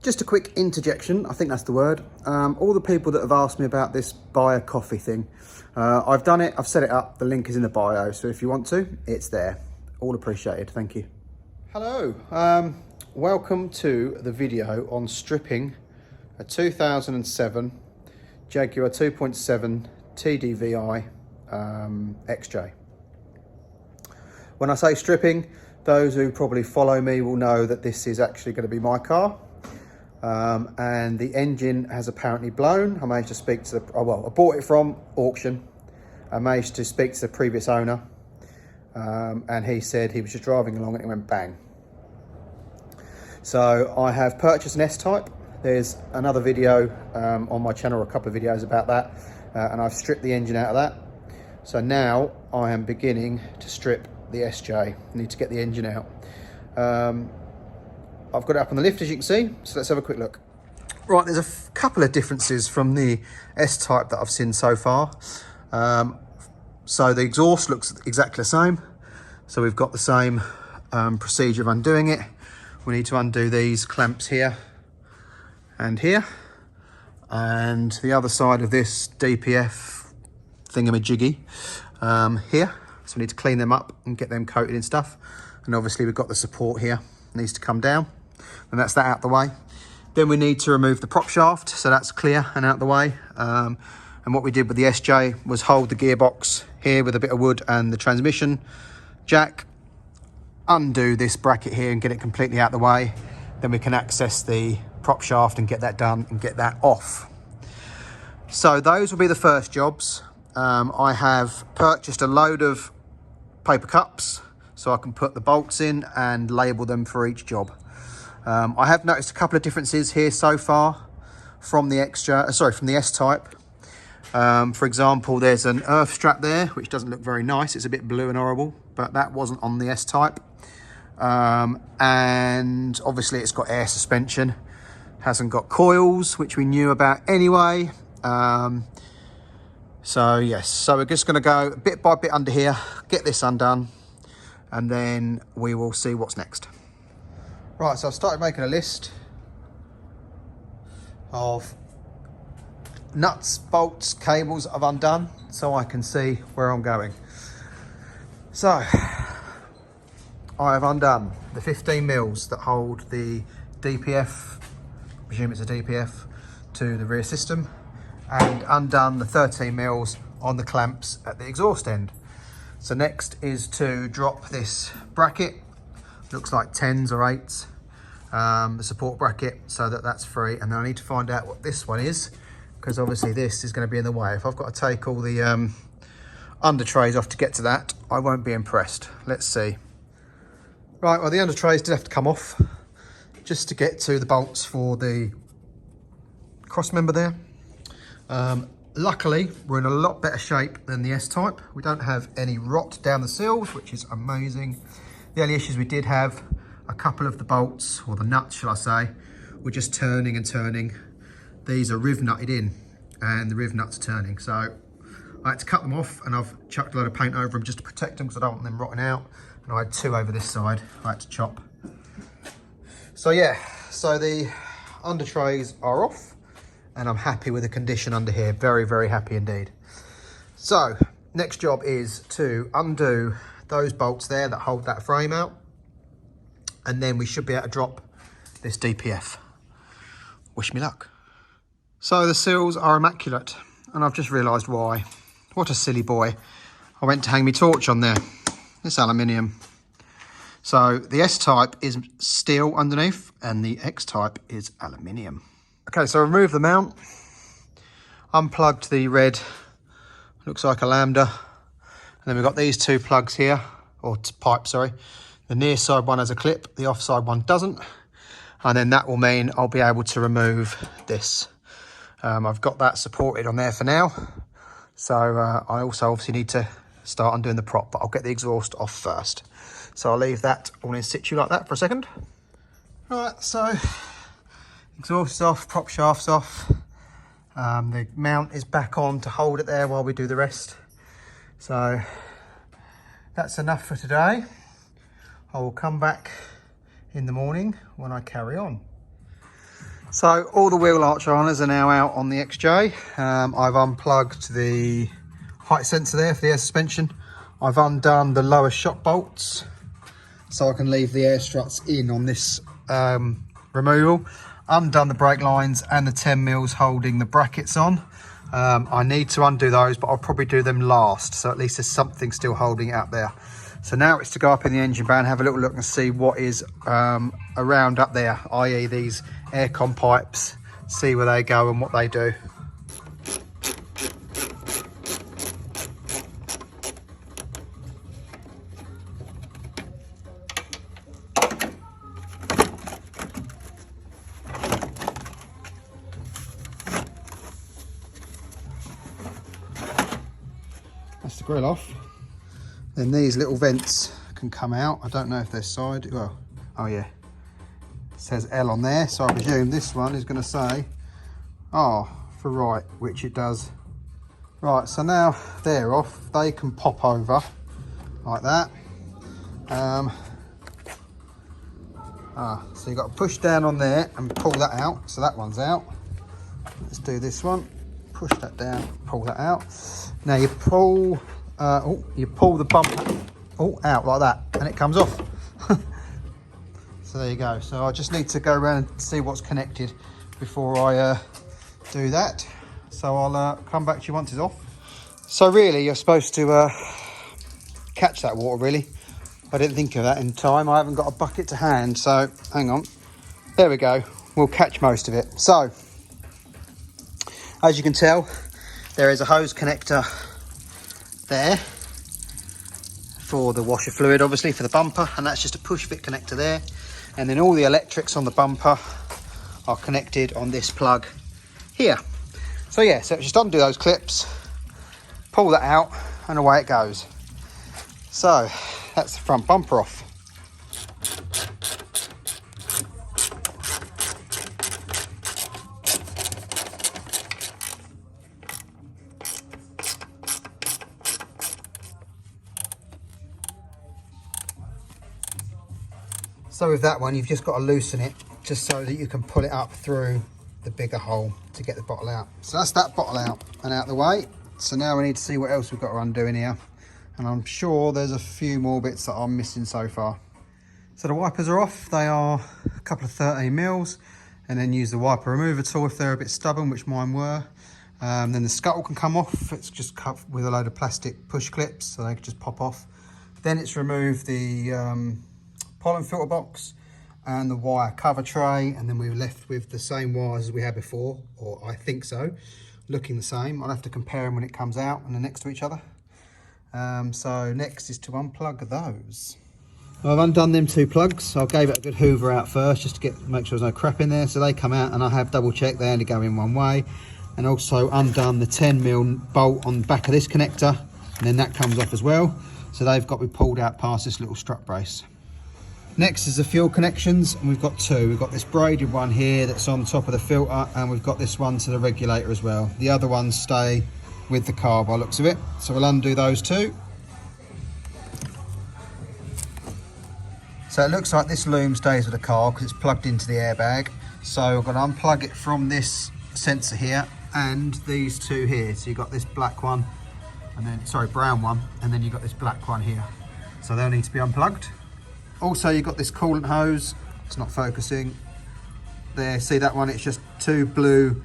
Just a quick interjection, I think that's the word. All the people that have asked me about this buy a coffee thing, I've done it, I've set it up, the link is in the bio, so if you want to, it's there. All appreciated, thank you. Hello, welcome to the video on stripping a 2007 Jaguar 2.7 TDVi XJ. When I say stripping, those who probably follow me will know that this is actually going to be my car. And the engine has apparently blown. I managed to speak to the, I bought it from auction. I managed to speak to the previous owner, and he said he was just driving along and it went bang. So I have purchased an S-Type. There's another video on my channel, a couple of videos about that, and I've stripped the engine out of that. So now I am beginning to strip the SJ. I need to get the engine out. I've got it up on the lift, as you can see, so let's have a quick look. Right, there's a couple of differences from the S-Type that I've seen so far. So the exhaust looks exactly the same. So we've got the same procedure of undoing it. We need to undo these clamps here and here. And the other side of this DPF thingamajiggy here. So we need to clean them up and get them coated and stuff. And obviously we've got the support here, it needs to come down. And that's that out the way. Then we need to remove the prop shaft, so that's clear and out the way. And what we did with the SJ was hold the gearbox here with a bit of wood and the transmission jack, undo this bracket here and get it completely out the way. Then we can access the prop shaft and get that done and get that off. So those will be the first jobs. I have purchased a load of paper cups so I can put the bolts in and label them for each job. I have noticed a couple of differences here so far from the from the S-Type. For example, there's an earth strap there, which doesn't look very nice. It's a bit blue and horrible, but that wasn't on the S-Type. And obviously it's got air suspension, hasn't got coils, which we knew about anyway. So yes, so we're just gonna go bit by bit under here, get this undone, and then we will see what's next. Right, so I've started making a list of nuts, bolts, cables I've undone so I can see where I'm going. So I have undone the 15 mils that hold the DPF, I presume it's a DPF, to the rear system, and undone the 13 mils on the clamps at the exhaust end. So next is to drop this bracket, looks like 10s or 8s, the support bracket, so that's free. And then I need to find out what this one is, because obviously this is going to be in the way. If I've got to take all the under trays off to get to that, I won't be impressed. Let's see. Right, well the under trays did have to come off just to get to the bolts for the cross member there. Luckily, we're in a lot better shape than the S-Type. We don't have any rot down the seals, which is amazing. The only issues we did have, a couple of the bolts, or the nuts, shall I say, were just turning and turning. These are riv nutted in, and the riv nuts are turning. So I had to cut them off, and I've chucked a load of paint over them just to protect them, because I don't want them rotting out. And I had 2 over this side I had to chop. So yeah, so the under trays are off. And I'm happy with the condition under here. Very, very happy indeed. So next job is to undo those bolts there that hold that frame out. And then we should be able to drop this DPF. Wish me luck. So the seals are immaculate, and I've just realised why. What a silly boy. I went to hang my torch on there. It's aluminium. So the S-Type is steel underneath and the X-Type is aluminium. Okay, so remove the mount, unplugged the red, looks like a lambda, and then we've got these 2 plugs here, or pipes, sorry. The near side one has a clip, the off side one doesn't, and then that will mean I'll be able to remove this. I've got that supported on there for now, so I also obviously need to start undoing the prop, but I'll get the exhaust off first. So I'll leave that all in situ like that for a second. All right, so exhaust is off, prop shaft's off. The mount is back on to hold it there while we do the rest. So that's enough for today. I will come back in the morning when I carry on. So all the wheel arch liners are now out on the XJ. I've unplugged the height sensor there for the air suspension. I've undone the lower shock bolts so I can leave the air struts in on this removal. Undone the brake lines and the 10 mils holding the brackets on. I need to undo those, but I'll probably do them last, so at least there's something still holding it up there. So now it's to go up in the engine bay and have a little look and see what is around up there, i.e. these aircon pipes, see where they go and what they do. That's the grill off. Then these little vents can come out. I don't know if they're side, well, oh yeah. It says L on there, so I presume this one is going to say R for right, which it does. Right, so now they're off. They can pop over like that. So you've got to push down on there and pull that out. So that one's out. Let's do this one. Push that down, pull that out. Now you pull the bumper out like that, and it comes off. So there you go. So I just need to go around and see what's connected before I do that. So I'll come back to you once it's off. So really, you're supposed to catch that water. Really, I didn't think of that in time. I haven't got a bucket to hand, so hang on. There we go. We'll catch most of it. So as you can tell, there is a hose connector there for the washer fluid, obviously for the bumper, and that's just a push fit connector there. And then all the electrics on the bumper are connected on this plug here. So yeah, so just undo those clips, pull that out, and away it goes. So that's the front bumper off. So with that one, you've just got to loosen it just so that you can pull it up through the bigger hole to get the bottle out. So that's that bottle out and out the way. So now we need to see what else we've got to undo in here. And I'm sure there's a few more bits that I'm missing so far. So the wipers are off. They are a couple of 13 mils, and then use the wiper remover tool if they're a bit stubborn, which mine were. Then the scuttle can come off. It's just cut with a load of plastic push clips, so they can just pop off. Then it's remove the pollen filter box and the wire cover tray, and then we're left with the same wires as we had before, or I think so, looking the same. I'll have to compare them when it comes out and they're next to each other. So next is to unplug those. I've undone them two plugs. I gave it a good hoover out first just to make sure there's no crap in there, so they come out, and I have double checked they only go in one way, and also undone the 10 mil bolt on the back of this connector, and then that comes off as well, so they've got to be pulled out past this little strut brace. Next is the fuel connections, and we've got two. We've got this braided one here that's on top of the filter, and we've got this one to the regulator as well. The other ones stay with the car by looks of it. So we'll undo those two. So it looks like this loom stays with the car because it's plugged into the airbag. So I'm going to unplug it from this sensor here and these two here. So you've got this black one, and then, sorry, brown one, and then you've got this black one here. So they'll need to be unplugged. Also, you've got this coolant hose. It's not focusing. There, see that one? It's just two blue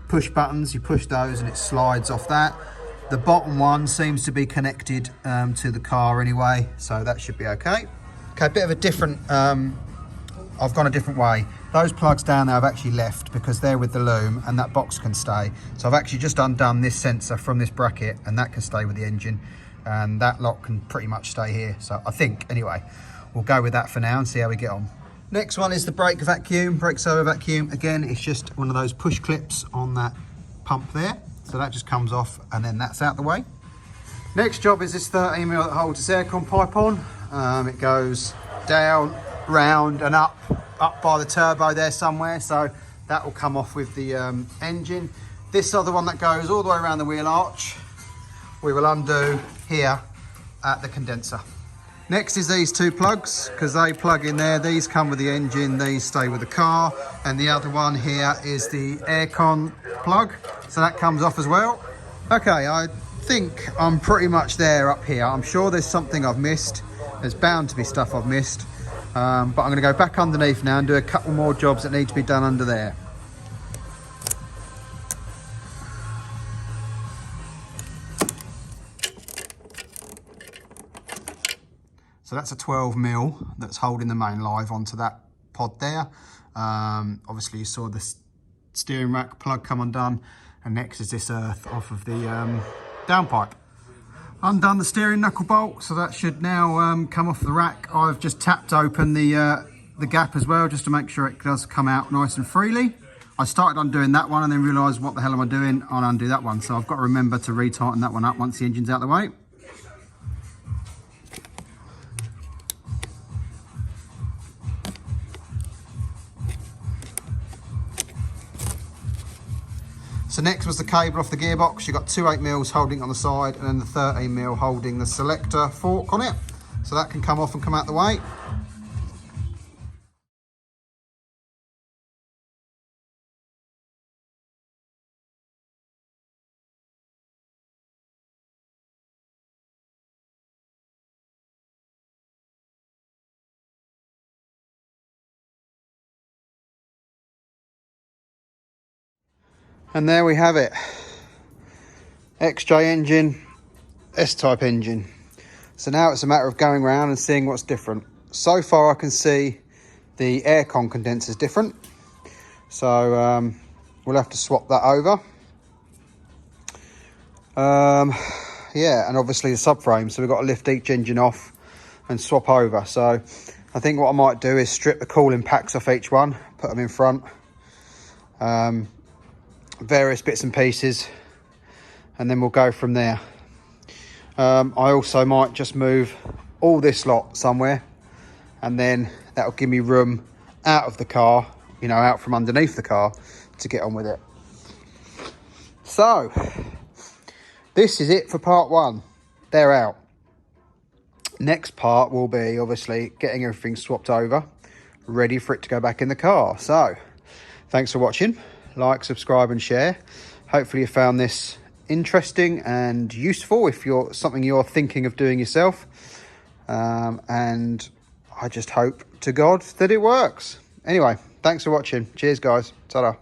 push buttons. You push those and it slides off that. The bottom one seems to be connected to the car anyway, so that should be okay. Okay, a bit of a different, I've gone a different way. Those plugs down there I've actually left because they're with the loom and that box can stay. So I've actually just undone this sensor from this bracket, and that can stay with the engine, and that lock can pretty much stay here. So I think, anyway, we'll go with that for now and see how we get on. Next one is the brake vacuum, brake servo vacuum. Again, it's just one of those push clips on that pump there. So that just comes off and then that's out the way. Next job is this 13 mil that holds this aircon pipe on. It goes down, round and up by the turbo there somewhere. So that will come off with the engine. This other one that goes all the way around the wheel arch, we will undo here at the condenser. Next is these two plugs, because they plug in there. These come with the engine, these stay with the car. And the other one here is the aircon plug, so that comes off as well. Okay, I think I'm pretty much there up here. I'm sure there's something I've missed. There's bound to be stuff I've missed. But I'm going to go back underneath now and do a couple more jobs that need to be done under there. So that's a 12mm that's holding the main live onto that pod there. Obviously you saw the steering rack plug come undone, and next is this earth off of the downpipe. Undone the steering knuckle bolt, so that should now come off the rack. I've just tapped open the gap as well, just to make sure it does come out nice and freely. I started undoing that one and then realised, what the hell am I doing? I'll undo that one. So I've got to remember to retighten that one up once the engine's out of the way. So next was the cable off the gearbox. You've got two 8mm holding it on the side, and then the 13mm holding the selector fork on it. So that can come off and come out the way. And there we have it. XJ engine, S-type engine. So now it's a matter of going around and seeing what's different. So far I can see the aircon condenser is different. So we'll have to swap that over. Yeah, and obviously the subframe. So we've got to lift each engine off and swap over. So I think what I might do is strip the cooling packs off each one, put them in front. Various bits and pieces, and then we'll go from there. I also might just move all this lot somewhere, and then that'll give me room out of the car, you know, out from underneath the car, to get on with it. So this is it for part one. They're out. Next part will be obviously getting everything swapped over, ready for it to go back in the car. So thanks for watching. Like, subscribe and share. Hopefully you found this interesting and useful if you're something you're thinking of doing yourself. And I just hope to God that it works. Anyway, thanks for watching. Cheers guys. Ta-da.